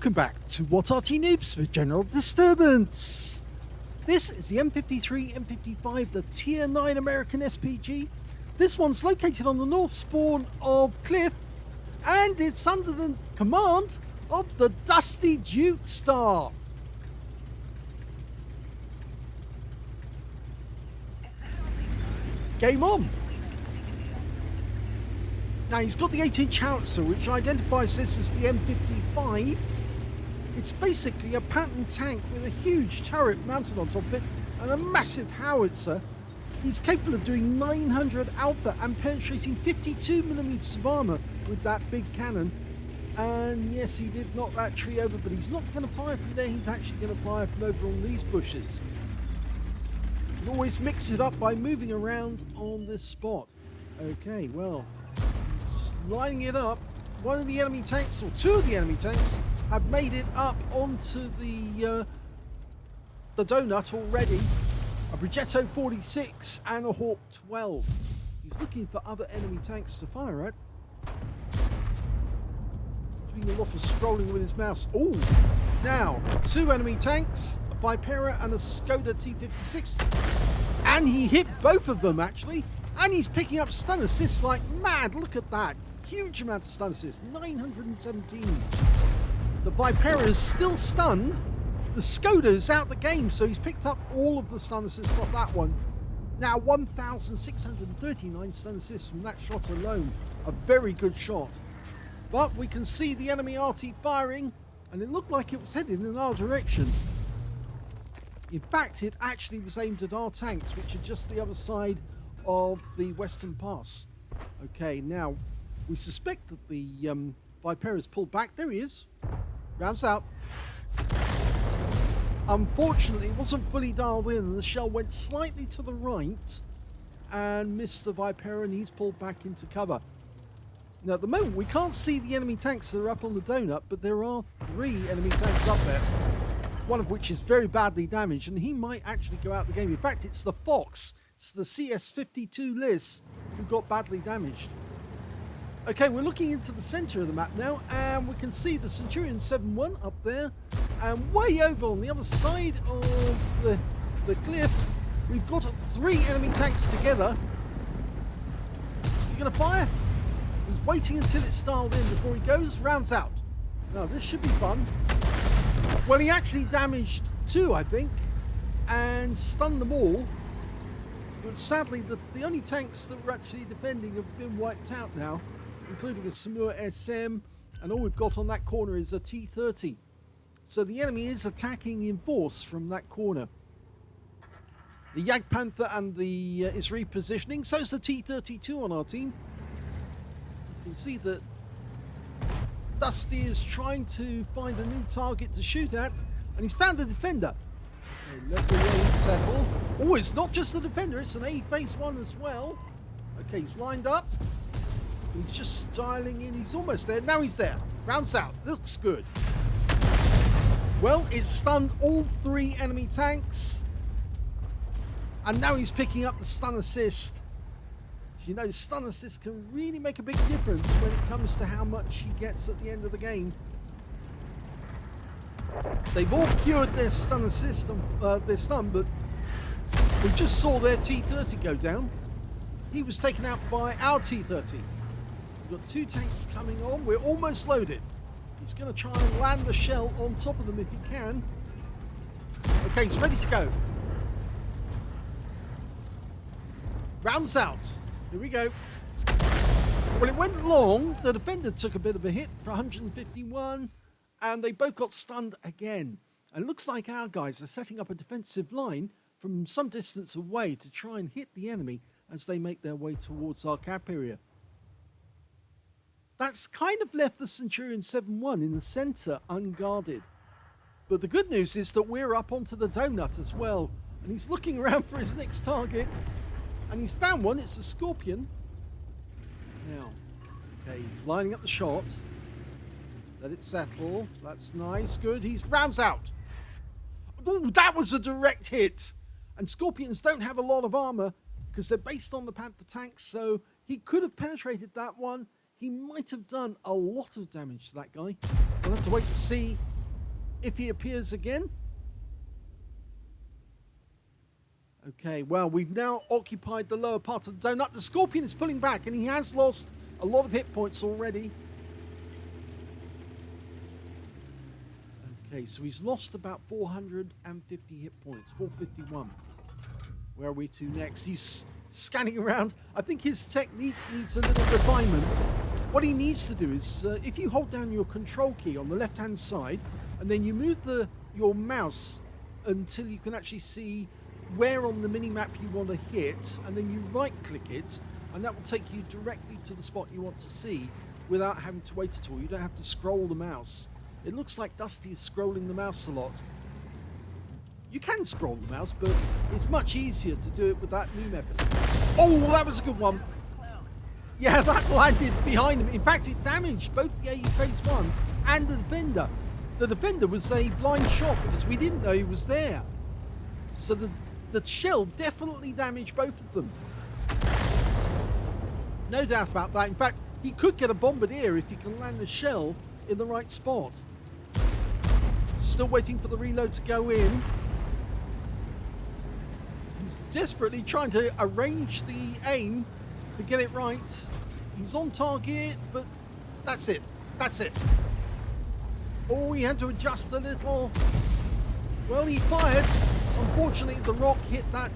Welcome back to What Arty Noobs with General Disturbance. This is the M53, M55, the Tier 9 American SPG. This one's located on the north spawn of Cliff, and it's under the command of the Dusty Duke Star. Game on. Now he's got the 8-inch howitzer, which identifies this as the M55. It's basically a pattern tank with a huge turret mounted on top of it and a massive howitzer. He's capable of doing 900 alpha and penetrating 52mm of armor with that big cannon. And yes, he did knock that tree over, but he's not going to fire from there. He's actually going to fire from over on these bushes. You can always mix it up by moving around on this spot. Okay, well, he's lining it up. One of the enemy tanks, or two of the enemy tanks, have made it up onto the donut already. A Brigetto 46 and a Hawk 12. He's looking for other enemy tanks to fire at. He's doing a lot of scrolling with his mouse. Oh, now two enemy tanks, a Vipera and a Skoda T56, and he hit both of them actually. And he's picking up stun assists like mad. Look at that, huge amount of stun assists, 917. The Vipera is still stunned. The Skoda's out the game, so he's picked up all of the stun assists off that one. Now 1,639 stun assists from that shot alone. A very good shot. But we can see the enemy Arty firing, and it looked like it was headed in our direction. In fact, it actually was aimed at our tanks, which are just the other side of the Western Pass. Okay, now we suspect that the Vipera's pulled back. There he is. Rounds out. Unfortunately, it wasn't fully dialed in, and the shell went slightly to the right and missed the Vipera, and he's pulled back into cover. Now, at the moment, we can't see the enemy tanks that are up on the donut, but there are 3 enemy tanks up there, one of which is very badly damaged, and he might actually go out the game. In fact, it's the Fox, it's the CS52 Liz, who got badly damaged. Okay, we're looking into the center of the map now, and we can see the Centurion 7-1 up there, and way over on the other side of the cliff, we've got 3 enemy tanks together. Is he going to fire? He's waiting until it's dialed in before he goes. Rounds out. Now, this should be fun. Well, he actually damaged 2, I think, and stunned them all. But sadly, the only tanks that were actually defending have been wiped out now, including a Samur SM, and all we've got on that corner is a T30. So the enemy is attacking in force from that corner. The Jagdpanther and the is repositioning, so is the T32 on our team. You can see that Dusty is trying to find a new target to shoot at, and he's found a defender. Okay, let the wave settle. Oh, it's not just the defender, it's an A-phase one as well. Okay, he's lined up. He's just dialing in. He's almost there. Now he's there. Rounds out. Looks good. Well, it's stunned all 3 enemy tanks. And now he's picking up the stun assist. You know, stun assist can really make a big difference when it comes to how much he gets at the end of the game. They've all cured their stun assist, their stun, but we just saw their T30 go down. He was taken out by our T30. We've got 2 tanks coming on. We're almost loaded. He's going to try and land the shell on top of them if he can. Okay, he's ready to go. Rounds out. Here we go. Well, it went long. The defender took a bit of a hit for 151, and they both got stunned again. And it looks like our guys are setting up a defensive line from some distance away to try and hit the enemy as they make their way towards our cap area. That's kind of left the Centurion 7-1 in the center unguarded. But the good news is that we're up onto the donut as well. And he's looking around for his next target. And he's found one. It's a Scorpion. Now, okay, he's lining up the shot. Let it settle. That's nice. Good. He's rounds out. Ooh, that was a direct hit. And Scorpions don't have a lot of armor because they're based on the Panther tanks. So he could have penetrated that one. He might have done a lot of damage to that guy. We'll have to wait to see if he appears again. Okay, well, we've now occupied the lower part of the donut. The Scorpion is pulling back, and he has lost a lot of hit points already. Okay, so he's lost about 450 hit points, 451. Where are we to next? He's scanning around. I think his technique needs a little refinement. What he needs to do is, if you hold down your control key on the left-hand side, and then you move your mouse until you can actually see where on the mini-map you want to hit, and then you right-click it, and that will take you directly to the spot you want to see without having to wait at all. You don't have to scroll the mouse. It looks like Dusty is scrolling the mouse a lot. You can scroll the mouse, but it's much easier to do it with that new method. Oh, that was a good one. Yeah, that landed behind him. In fact, it damaged both the AE Phase 1 and the Defender. The Defender was a blind shot because we didn't know he was there. So the shell definitely damaged both of them. No doubt about that. In fact, he could get a bombardier if he can land the shell in the right spot. Still waiting for the reload to go in. He's desperately trying to arrange the aim to get it right. He's on target, but that's it. That's it. Oh, he had to adjust a little. Well, he fired. Unfortunately, the rock hit that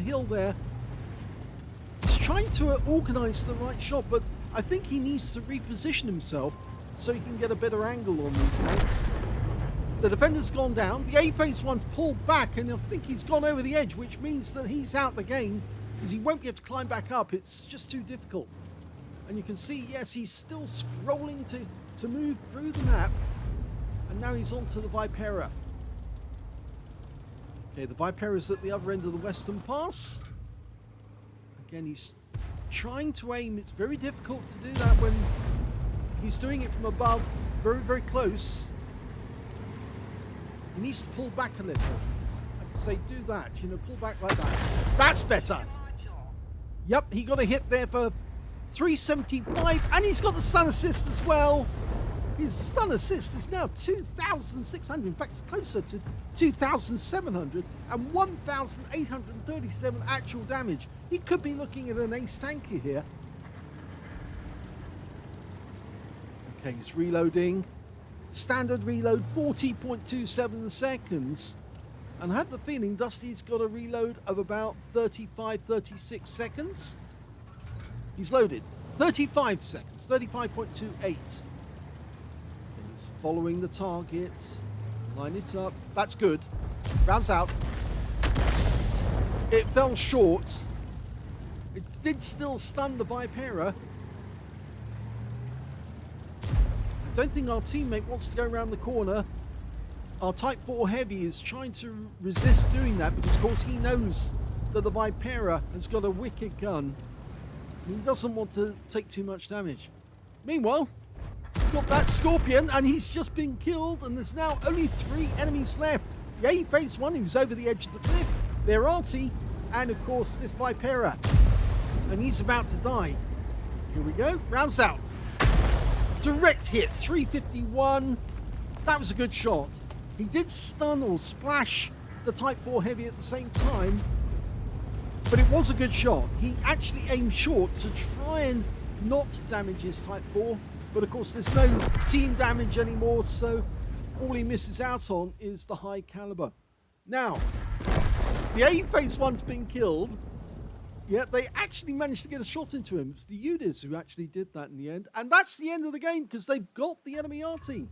hill there. He's trying to organize the right shot, but I think he needs to reposition himself so he can get a better angle on these tanks. The Defender's gone down. The A Phase 1's pulled back, and I think he's gone over the edge, which means that he's out the game because he won't be able to climb back up. It's just too difficult. And you can see, yes, he's still scrolling to move through the map. And now he's onto the Vipera. Okay, the Vipera's at the other end of the Western Pass. Again, he's trying to aim. It's very difficult to do that when he's doing it from above, very, very close. He needs to pull back a little. I'd say do that, pull back like that. That's better. Yep, he got a hit there for 375, and he's got the stun assist as well. His stun assist is now 2,600. In fact, it's closer to 2,700 and 1,837 actual damage. He could be looking at an ace tanker here. Okay, he's reloading. Standard reload, 40.27 seconds. And I had the feeling Dusty's got a reload of about 35, 36 seconds. He's loaded. 35 seconds, 35.28. He's following the target. Line it up. That's good. Rounds out. It fell short. It did still stun the Vipera. I don't think our teammate wants to go around the corner. Our Type 4 Heavy is trying to resist doing that because, of course, he knows that the Vipera has got a wicked gun. He doesn't want to take too much damage. Meanwhile, we've got that Scorpion, and he's just been killed, and there's now only 3 enemies left. Yeah, he faced one who's over the edge of the cliff. They're Arty, and, of course, this Vipera. And he's about to die. Here we go. Rounds out. Direct hit, 351. That was a good shot. He did stun or splash the Type 4 Heavy at the same time, but it was a good shot. He actually aimed short to try and not damage his Type 4, but of course there's no team damage anymore, so all he misses out on is the high caliber. Now, the A Phase 1's been killed. Yeah, they actually managed to get a shot into him. It's the UDIs who actually did that in the end. And that's the end of the game because they've got the enemy Arty.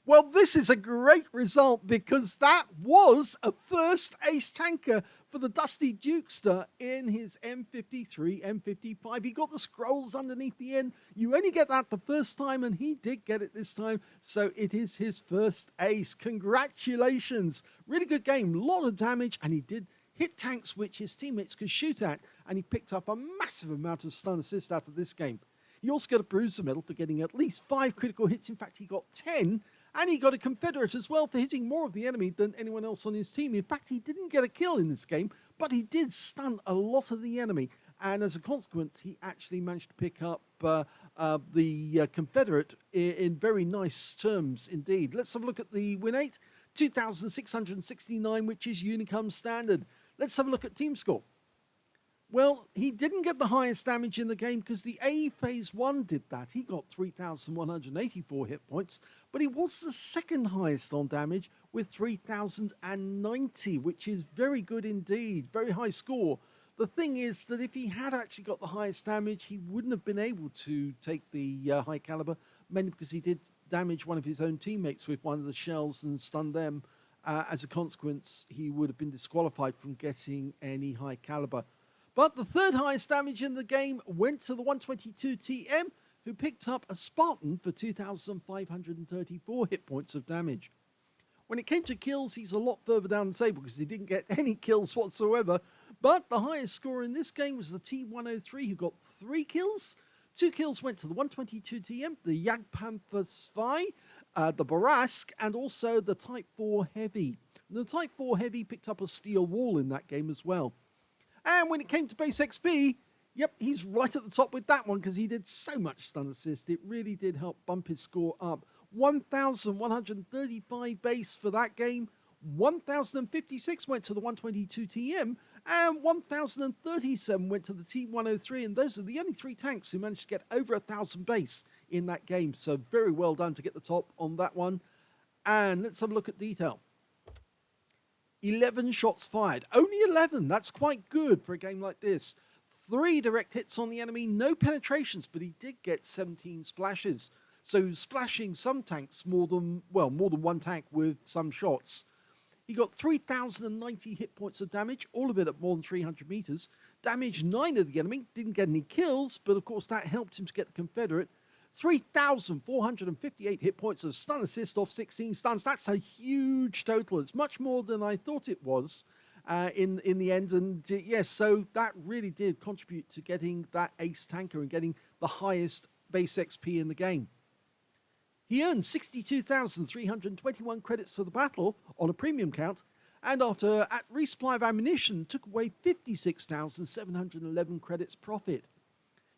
Well, this is a great result because that was a first ace tanker for the Dusty Dukester in his M53, M55. He got the scrolls underneath the end. You only get that the first time, and he did get it this time. So it is his first ace. Congratulations. Really good game. A lot of damage, and he did hit tanks which his teammates could shoot at, and he picked up a massive amount of stun assist out of this game. He also got a Bruiser medal for getting at least 5 critical hits. In fact, he got 10, and he got a Confederate as well for hitting more of the enemy than anyone else on his team. In fact, he didn't get a kill in this game, but he did stun a lot of the enemy, and as a consequence, he actually managed to pick up the Confederate in very nice terms indeed. Let's have a look at the win rate, 2,669, which is Unicum standard. Let's have a look at team score. Well, he didn't get the highest damage in the game because the A Phase 1 did that. He got 3,184 hit points, but he was the second highest on damage with 3,090, which is very good indeed. Very high score. The thing is that if he had actually got the highest damage, he wouldn't have been able to take the high caliber, mainly because he did damage one of his own teammates with one of the shells and stunned them. As a consequence, he would have been disqualified from getting any high caliber. But the third highest damage in the game went to the 122 TM, who picked up a Spartan for 2,534 hit points of damage. When it came to kills, he's a lot further down the table because he didn't get any kills whatsoever. But the highest score in this game was the T103, who got 3 kills. 2 kills went to the 122 TM, the M55, the Barask, and also the Type 4 Heavy. The Type 4 Heavy picked up a steel wall in that game as well. And when it came to base XP, yep, he's right at the top with that one because he did so much stun assist. It really did help bump his score up. 1,135 base for that game. 1,056 went to the 122 TM, and 1,037 went to the T103, and those are the only 3 tanks who managed to get over 1,000 base in that game. So very well done to get the top on that one. And let's have a look at detail. 11 shots fired. Only 11. That's quite good for a game like this. 3 direct hits on the enemy. No penetrations, but he did get 17 splashes. So splashing some tanks more than one tank with some shots. He got 3,090 hit points of damage, all of it at more than 300 meters. Damaged 9 of the enemy. Didn't get any kills, but of course that helped him to get the Confederate. 3,458 hit points of stun assist off 16 stuns. That's a huge total. It's much more than I thought it was in the end. And yes, so that really did contribute to getting that ace tanker and getting the highest base XP in the game. He earned 62,321 credits for the battle on a premium count, and after at resupply of ammunition took away 56,711 credits profit.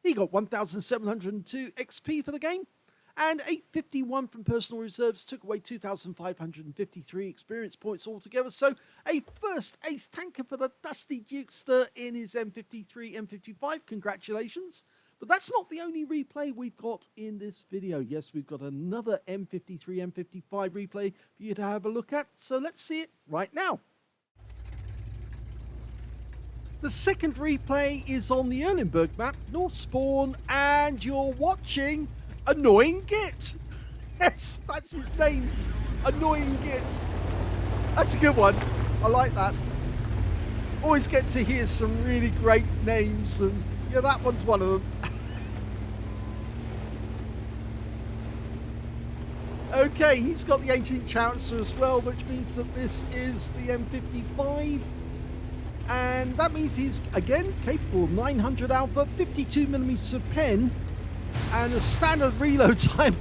He got 1,702 XP for the game, and 851 from personal reserves took away 2,553 experience points altogether. So a first ace tanker for the Dusty Dukester in his M53, M55. Congratulations. But that's not the only replay we've got in this video. Yes, we've got another M53, M55 replay for you to have a look at. So let's see it right now. The second replay is on the Erlenberg map, North Spawn, and you're watching Annoying Git. Yes, that's his name, Annoying Git. That's a good one. I like that. Always get to hear some really great names, and yeah, that one's one of them. Okay, he's got the 18th Chancellor as well, which means that this is the M55. And that means he's, again, capable of 900 alpha, 52mm of pen, and a standard reload time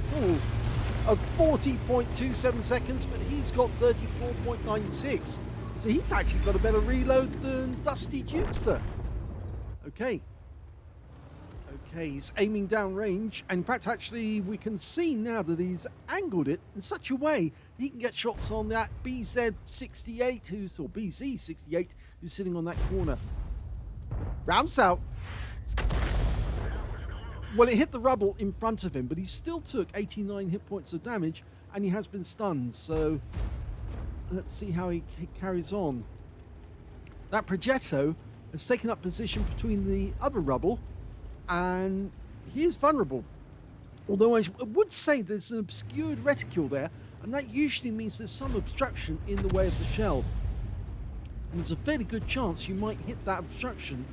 of 40.27 seconds, but he's got 34.96. So he's actually got a better reload than Dusty Dukester. Okay. Okay, he's aiming down range. In fact, actually, we can see now that he's angled it in such a way he can get shots on that BZ68, or BZ68, who's sitting on that corner. Rounds out. Well, it hit the rubble in front of him, but he still took 89 hit points of damage, and he has been stunned. So let's see how he carries on. That Progetto has taken up position between the other rubble, and he is vulnerable. Although I would say there's an obscured reticule there, and that usually means there's some obstruction in the way of the shell. And there's a fairly good chance you might hit that obstruction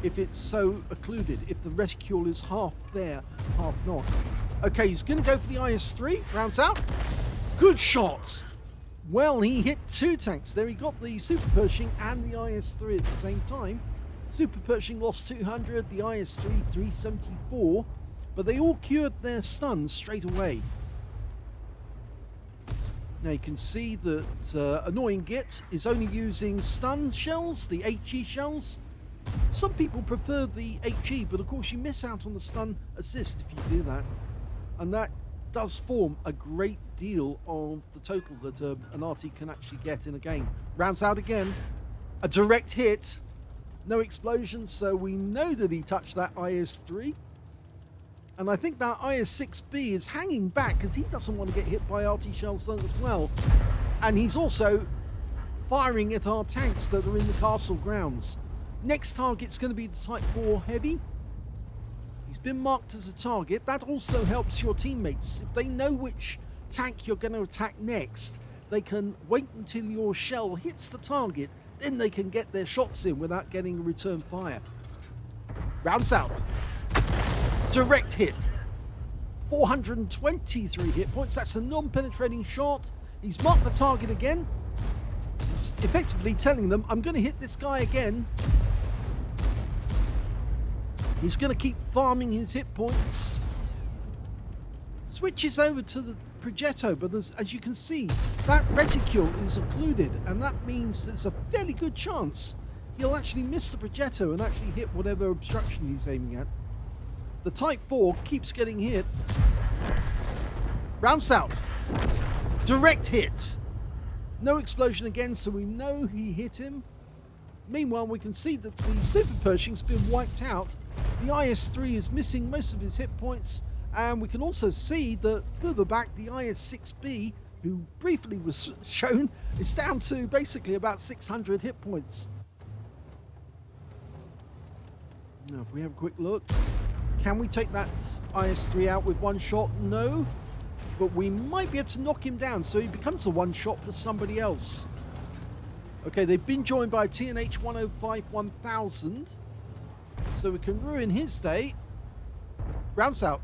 if it's so occluded, if the reticule is half there, half not. Okay, he's going to go for the IS-3, rounds out. Good shot! Well, he hit 2 tanks there. He got the Super Pershing and the IS-3 at the same time. Super Pershing lost 200, the IS-3 374, but they all cured their stuns straight away. Now you can see that Annoying Git is only using stun shells, the HE shells, Some people prefer the HE, but of course you miss out on the stun assist if you do that. And that does form a great deal of the total that an Arty can actually get in a game. Rounds out again. A direct hit. No explosions, so we know that he touched that IS-3. And I think that IS-6B is hanging back because he doesn't want to get hit by Arty shells as well. And he's also firing at our tanks that are in the castle grounds. Next target's going to be the Type 4 Heavy. He's been marked as a target. That also helps your teammates. If they know which tank you're going to attack next, they can wait until your shell hits the target, then they can get their shots in without getting a return fire. Rounds out. Direct hit. 423 hit points. That's a non-penetrating shot. He's marked the target again. He's effectively telling them, I'm going to hit this guy again. He's going to keep farming his hit points. Switches over to the Progetto, but as you can see, that reticule is occluded, and that means there's a fairly good chance he'll actually miss the Progetto and actually hit whatever obstruction he's aiming at. The Type 4 keeps getting hit. Rounds out. Direct hit. No explosion again, so we know he hit him. Meanwhile, we can see that the Super Pershing's been wiped out. The IS-3 is missing most of his hit points, and we can also see that further back, the IS-6B, who briefly was shown, is down to basically about 600 hit points. Now, if we have a quick look, can we take that IS-3 out with one shot? No, but we might be able to knock him down, so he becomes a one shot for somebody else. Okay, they've been joined by TNH 105-1000, so we can ruin his day. Rounds out.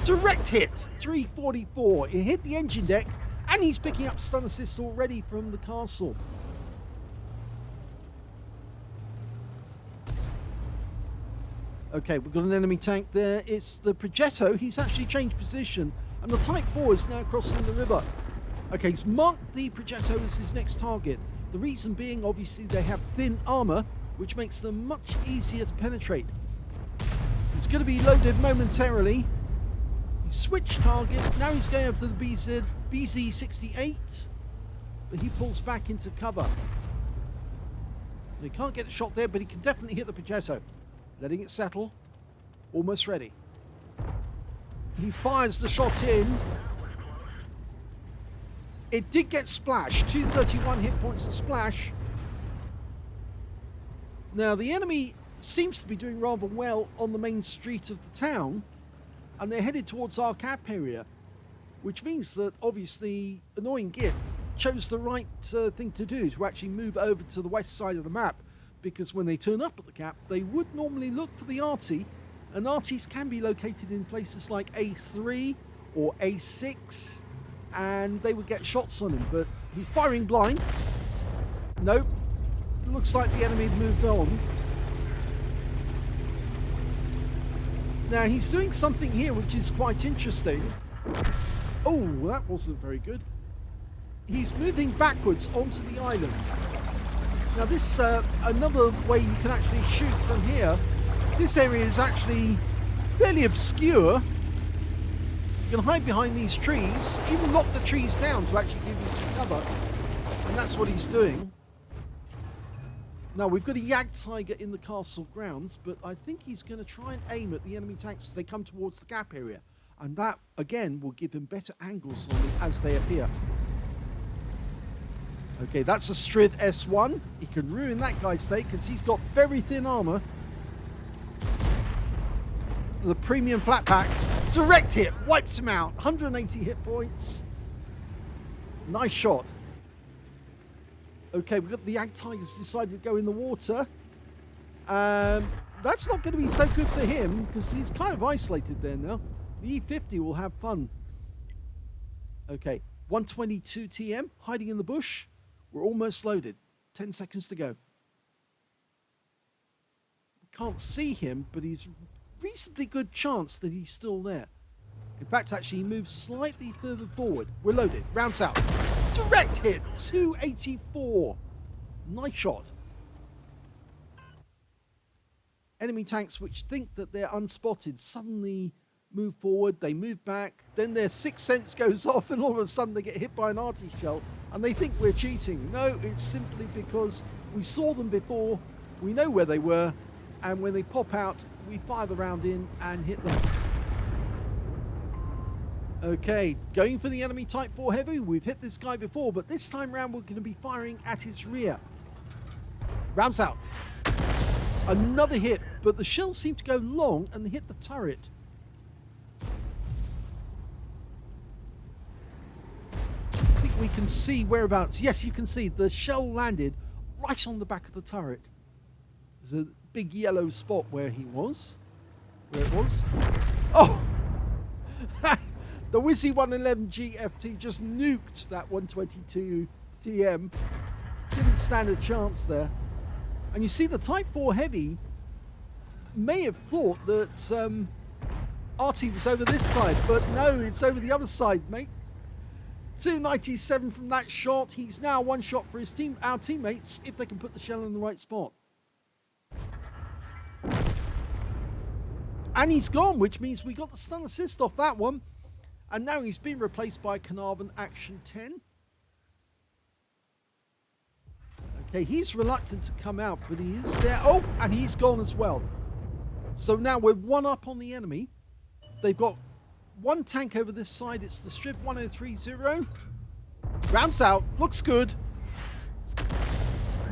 Direct hit, 344. It hit the engine deck, and he's picking up stun assist already from the castle. Okay, we've got an enemy tank there. It's the Progetto. He's actually changed position, and the Type 4 is now crossing the river. Okay, he's marked the Progetto as his next target. The reason being, obviously, they have thin armor, which makes them much easier to penetrate. It's going to be loaded momentarily. He switched target. Now he's going over to the BZ-68, but he pulls back into cover. He can't get the shot there, but he can definitely hit the Progetto. Letting it settle. Almost ready. He fires the shot in. It did get splashed. 231 hit points to splash. Now, the enemy seems to be doing rather well on the main street of the town, and they're headed towards our cap area, which means that, obviously, Annoying Git chose the right thing to do, to actually move over to the west side of the map, because when they turn up at the cap, they would normally look for the Arty, and Arties can be located in places like A3 or A6, and they would get shots on him, but he's firing blind. Nope. Looks like the enemy had moved on. Now, he's doing something here which is quite interesting. Oh, that wasn't very good. He's moving backwards onto the island. Now, this, another way you can actually shoot from here. This area is actually fairly obscure. You can hide behind these trees, even lock the trees down to actually give you some cover. And that's what he's doing. Now, we've got a Jagdtiger in the castle grounds, but I think he's going to try and aim at the enemy tanks as they come towards the gap area. And that, again, will give him better angles on them as they appear. Okay, that's a Strith S1. He can ruin that guy's day because he's got very thin armor. The premium flat pack. Direct hit. Wipes him out. 180 hit points. Nice shot. Okay, we've got the Jagdtiger's decided to go in the water. That's not going to be so good for him because he's kind of isolated there now. The E50 will have fun. Okay, 122 TM, hiding in the bush. We're almost loaded. 10 seconds to go. Can't see him, but he's reasonably good chance that he's still there. In fact, actually, he moves slightly further forward. We're loaded. Rounds out. Direct hit. 284. Nice shot. enemy tanks which think that they're unspotted suddenly move forward, they move back, then their sixth sense goes off and all of a sudden they get hit by an Arty shell and they think we're cheating. No, it's simply because we saw them before, we know where they were, and when they pop out, we fire the round in and hit them. Okay, going for the enemy Type 4 Heavy. We've hit this guy before, but this time round we're going to be firing at his rear. Rounds out. Another hit, but the shells seem to go long and hit the turret. I think we can see whereabouts. Yes, you can see the shell landed right on the back of the turret. There's a big yellow spot where he was. Where it was. Oh! The Wizzy 111 GFT just nuked that 122 TM. Didn't stand a chance there. And you see the Type 4 Heavy may have thought that Arty was over this side, but no, it's over the other side, mate. 297 from that shot. He's now one shot for his team, our teammates, if they can put the shell in the right spot. And he's gone, which means we got the stun assist off that one. And now he's been replaced by Carnarvon Action 10. Okay, he's reluctant to come out, but he is there. Oh, and he's gone as well. So now we're one up on the enemy. They've got one tank over this side. It's the Strip 1030. Rounds out. Looks good.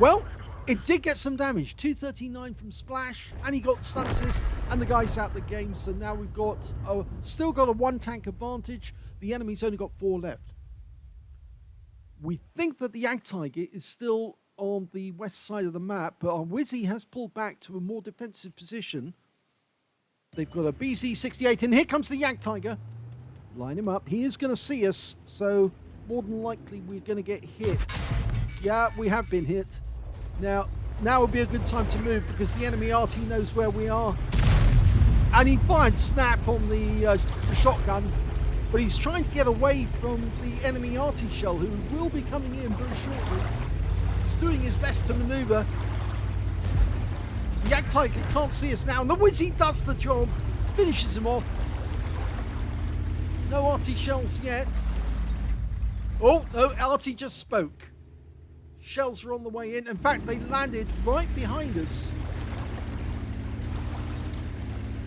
Well, it did get some damage. 239 from Splash, and he got the stun assist, and the guy's out the game. So now we've got still got a one tank advantage. The enemy's only got 4 left. We think that the Jagdtiger is still on the west side of the map, but our Wizzy has pulled back to a more defensive position. They've got a BZ-68, and here comes the Jagdtiger. Line him up. He is going to see us, so more than likely we're going to get hit. Yeah, we have been hit. Now would be a good time to move because the enemy Arty knows where we are. And he finds Snap on the shotgun, but he's trying to get away from the enemy Arty shell, who will be coming in very shortly. He's doing his best to maneuver. The Jagdtiger can't see us now, and the Wizzy does the job, finishes him off. No Arty shells yet. Oh, no, Arty just spoke. Shells are on the way in. In fact, they landed right behind us.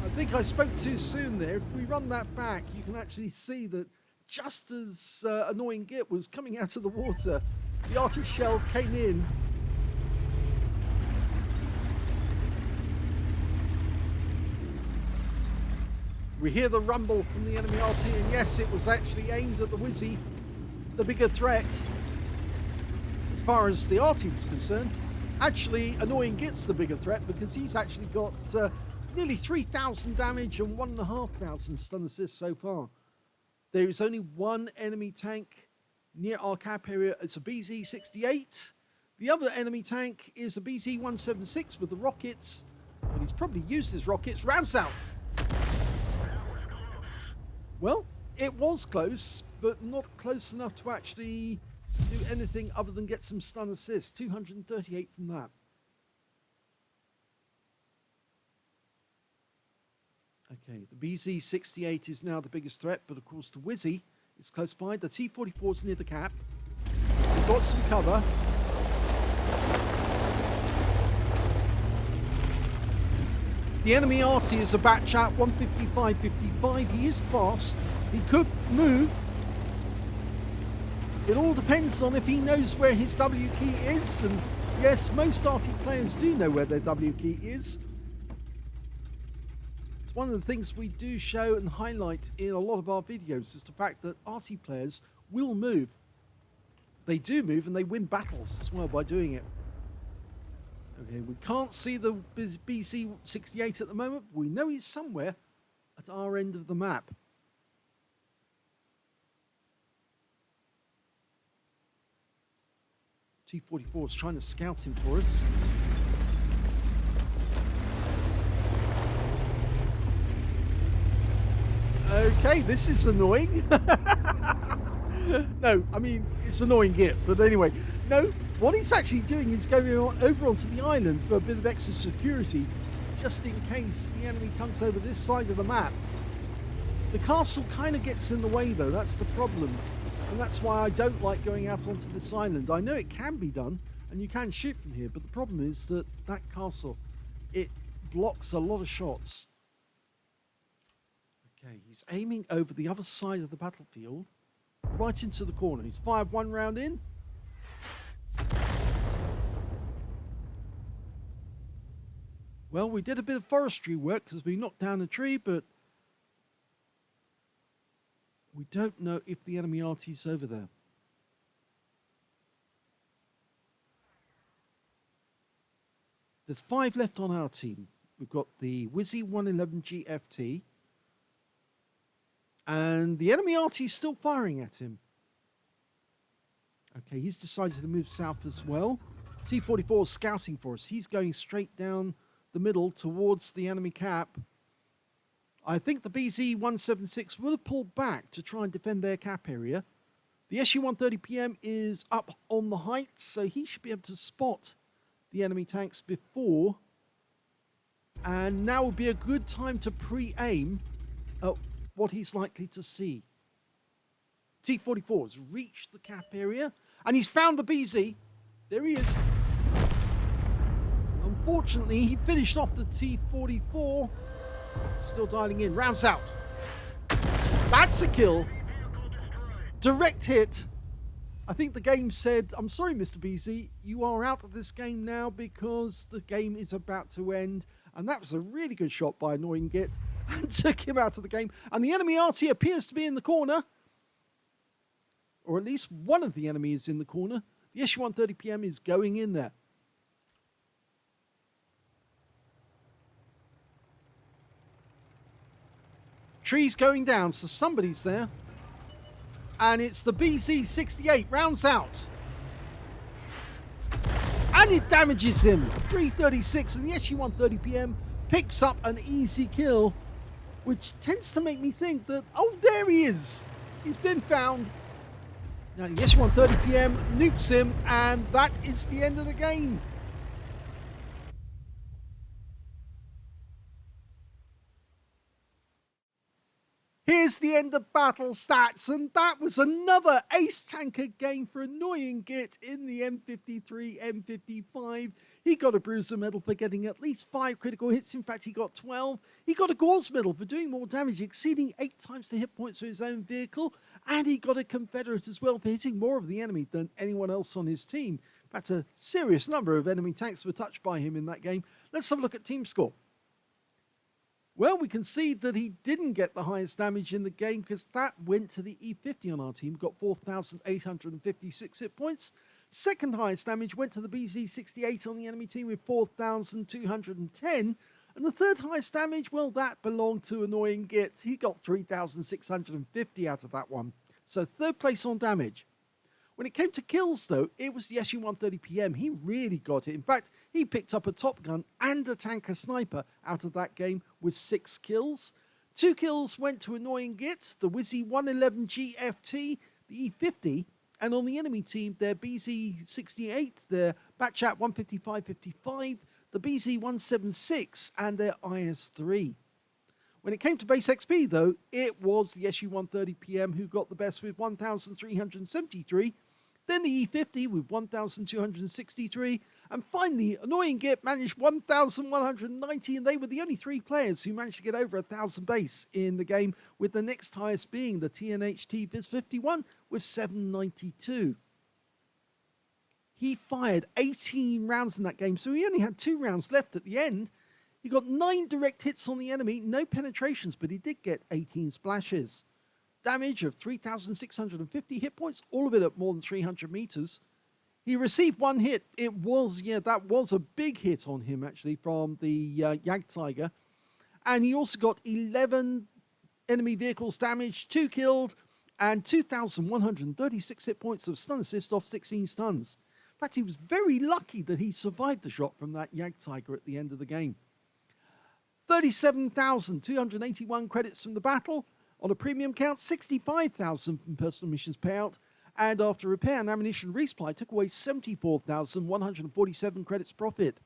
I think I spoke too soon there. If we run that back, you can actually see that just as Annoying Git was coming out of the water, the Arty shell came in. We hear the rumble from the enemy Arty, and yes, it was actually aimed at the Wizzy, the bigger threat. As far as the Arty was concerned, actually Annoying Git's the bigger threat because he's actually got nearly 3,000 damage and 1,500 stun assists so far. There is only one enemy tank near our cap area. It's a BZ-68. The other enemy tank is a BZ-176 with the rockets, but he's probably used his rockets. Rounds out. Well, it was close, but not close enough to actually do anything other than get some stun assists. 238 from that. Okay, the BZ-68 is now the biggest threat, but of course the Wizzy is close by. The T-44 is near the cap. We've got some cover. The enemy Arty is a batch at 155.55. He is fast. He could move. It all depends on if he knows where his W key is. And yes, most Arty players do know where their W key is. It's one of the things we do show and highlight in a lot of our videos is the fact that Arty players will move. They do move and they win battles as well by doing it. Okay, we can't see the BZ-68 at the moment. But we know he's somewhere at our end of the map. T-44 is trying to scout him for us. Okay, this is annoying. No, I mean, it's Annoying Git, but anyway. No, what he's actually doing is going over onto the island for a bit of extra security. just in case the enemy comes over this side of the map. The castle kind of gets in the way though, that's the problem. And that's why I don't like going out onto this island. I know it can be done, and you can shoot from here, but the problem is that that castle, it blocks a lot of shots. Okay, he's aiming over the other side of the battlefield, right into the corner. He's fired one round in. Well, we did a bit of forestry work because we knocked down a tree, but we don't know if the enemy Arty's over there. There's 5 left on our team. We've got the Wizzy 111 GFT. And the enemy Arty's still firing at him. Okay, he's decided to move south as well. T-44 is scouting for us. He's going straight down the middle towards the enemy cap. I think the BZ-176 will have pulled back to try and defend their cap area. The SU-130PM is up on the heights, so he should be able to spot the enemy tanks before. And now would be a good time to pre-aim at what he's likely to see. T-44 has reached the cap area, and he's found the BZ. There he is. Unfortunately, he finished off the T-44. Still dialing in. Rounds out. That's a kill. Direct hit. I think the game said, I'm sorry, Mr. BZ, you are out of this game now because the game is about to end. And that was a really good shot by Annoying Git and took him out of the game. And the enemy Arty appears to be in the corner. Or at least one of the enemies is in the corner. The SU-130PM is going in there. Trees going down, so somebody's there. And it's the BZ-68, rounds out. And it damages him. 336, and the SU-130PM picks up an easy kill, which tends to make me think that, oh, there he is. He's been found. Now the SU-130PM nukes him, and that is the end of the game. Here's the end of battle stats, and that was another ace tanker game for Annoying Git in the M53, M55. He got a Bruiser medal for getting at least 5 critical hits. In fact, he got 12. He got a Gauze medal for doing more damage, exceeding 8 times the hit points for his own vehicle. And he got a Confederate as well for hitting more of the enemy than anyone else on his team. In fact, a serious number of enemy tanks were touched by him in that game. Let's have a look at team score. Well, we can see that he didn't get the highest damage in the game because that went to the E50 on our team. Got 4,856 hit points. Second highest damage went to the BZ-68 on the enemy team with 4,210. And the third highest damage, well, that belonged to Annoying Git. He got 3,650 out of that one. So third place on damage. When it came to kills, though, it was the SU-130PM. He really got it. In fact, he picked up a Top Gun and a Tanker Sniper out of that game with 6 kills. 2 kills went to Annoying Git, the Wizzy 111 GFT, the E50, and on the enemy team, their BZ-68, their Batchat 155-55, the BZ-176, and their IS-3. When it came to base XP, though, it was the SU-130PM who got the best with 1,373, then the E50 with 1,263, and finally, Annoying Git managed 1,190, and they were the only 3 players who managed to get over 1,000 base in the game, with the next highest being the TNHT Viz 51 with 792. He fired 18 rounds in that game, so he only had 2 rounds left at the end. He got 9 direct hits on the enemy, no penetrations, but he did get 18 splashes. Damage of 3,650 hit points, all of it at more than 300 meters. He received 1 hit. That was a big hit on him, actually, from the Jagdtiger. And he also got 11 enemy vehicles damaged, 2 killed, and 2,136 hit points of stun assist off 16 stuns. In fact, he was very lucky that he survived the shot from that Jagdtiger at the end of the game. 37,281 credits from the battle. On a premium count, 65,000 from personal missions payout. And after repair and ammunition resupply, took away 74,147 credits profit.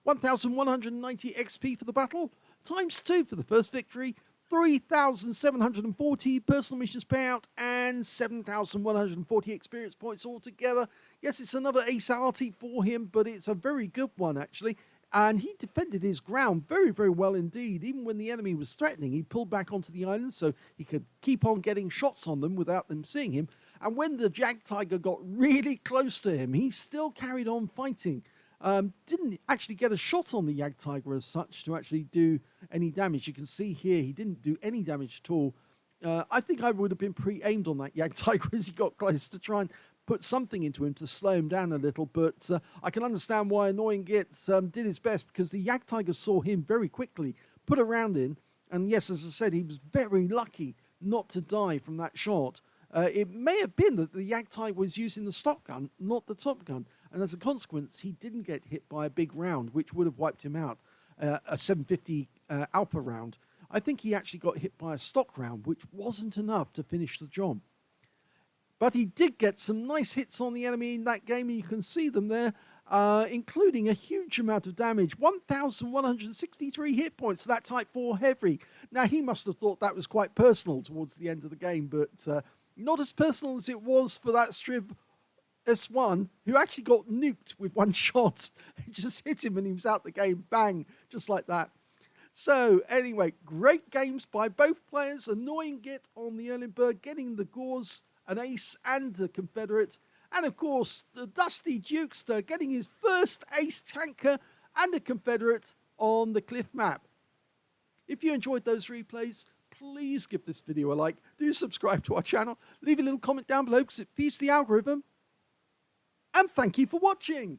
1,190 XP for the battle, times 2 for the first victory, 3,740 personal missions payout, and 7,140 experience points altogether. Yes, it's another ace Arty for him, but it's a very good one, actually. And he defended his ground very, very well indeed. Even when the enemy was threatening, he pulled back onto the island so he could keep on getting shots on them without them seeing him. And when the Jag Tiger got really close to him, he still carried on fighting. Didn't actually get a shot on the Jag Tiger as such to actually do any damage. You can see here he didn't do any damage at all. I think I would have been pre-aimed on that Jag Tiger as he got close to try and put something into him to slow him down a little, but I can understand why Annoying Git did his best, because the Jag Tiger saw him very quickly, put a round in, and yes, as I said, he was very lucky not to die from that shot. It may have been that the Jag Tiger was using the stock gun, not the top gun, and as a consequence, he didn't get hit by a big round, which would have wiped him out, a 750 Alpha round. I think he actually got hit by a stock round, which wasn't enough to finish the job. But he did get some nice hits on the enemy in that game, and you can see them there, including a huge amount of damage. 1,163 hit points, that Type 4 Heavy. Now, he must have thought that was quite personal towards the end of the game, but not as personal as it was for that Striv S1, who actually got nuked with one shot. It just hit him and he was out the game, bang, just like that. So, anyway, great games by both players. Annoying Git on the Erlenberg, getting the Gauze, an ace and a Confederate, and of course the Dusty Dukester getting his first ace tanker and a Confederate on the Cliff map. If you enjoyed those replays, please give this video a like, do subscribe to our channel, leave a little comment down below because it feeds the algorithm, and thank you for watching.